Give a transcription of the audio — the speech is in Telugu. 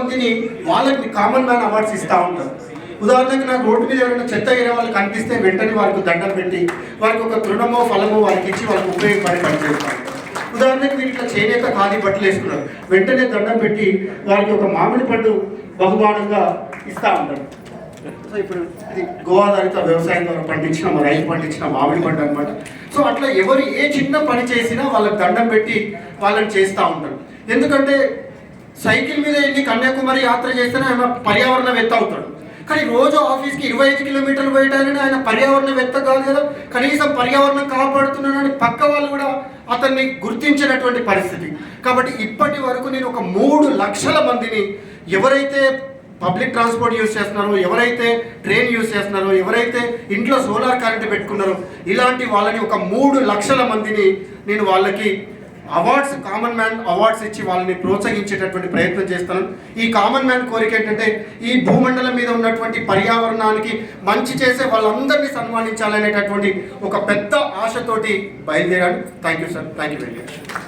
మందిని వాళ్ళకి కామన్ మ్యాన్ అవార్డ్స్ ఇస్తూ ఉంటారు. ఉదాహరణకు నాకు రోడ్డు మీద ఎవరైనా చెత్త వేరే వాళ్ళు కనిపిస్తే వెంటనే వారికి దండం పెట్టి వారికి ఒక తృణమో ఫలమో వారికి ఇచ్చి వాళ్ళకి ఉపయోగపడి పనిచేస్తాను. ఉదాహరణకు మీరు ఇట్లా చేనేత ఖాదీ బట్టలు వేసుకున్నారు, వెంటనే దండం పెట్టి వారికి ఒక మామిడి పండు బహుమానంగా ఇస్తూ ఉంటారు. సో ఇప్పుడు ఇది గోఆధారిత వ్యవసాయం ద్వారా పండించిన రైతు పండించిన మామిడి పండు అనమాట. సో అట్లా ఎవరు ఏ చిన్న పని చేసినా వాళ్ళకి దండం పెట్టి వాళ్ళని చేస్తూ ఉంటారు. ఎందుకంటే సైకిల్ మీద వెళ్ళి కన్యాకుమారి యాత్ర చేస్తేనే ఆయన పర్యావరణవేత్త అవుతాడు. కానీ రోజు ఆఫీస్కి 25 కిలోమీటర్లు పోయటానని ఆయన పర్యావరణవేత్త కాదు కదా, కనీసం పర్యావరణం కాపాడుతున్నానని పక్క వాళ్ళు కూడా అతన్ని గుర్తించినటువంటి పరిస్థితి. కాబట్టి ఇప్పటి వరకు నేను ఒక 3 లక్షల మందిని ఎవరైతే పబ్లిక్ ట్రాన్స్పోర్ట్ యూజ్ చేస్తున్నారో, ఎవరైతే ట్రైన్ యూజ్ చేస్తున్నారో, ఎవరైతే ఇంట్లో సోలార్ కరెంట్ పెట్టుకున్నారో ఇలాంటి వాళ్ళని ఒక 3 లక్షల మందిని నేను వాళ్ళకి అవార్డ్స్, కామన్ మ్యాన్ అవార్డ్స్ ఇచ్చి వాళ్ళని ప్రోత్సహించేటటువంటి ప్రయత్నం చేస్తాను. ఈ కామన్ మ్యాన్ కోరిక ఏంటంటే ఈ భూమండలం మీద ఉన్నటువంటి పర్యావరణానికి మంచి చేసే వాళ్ళందరినీ సన్మానించాలనేటటువంటి ఒక పెద్ద ఆశతోటి బయలుదేరాను. Thank you sir, thank you very much.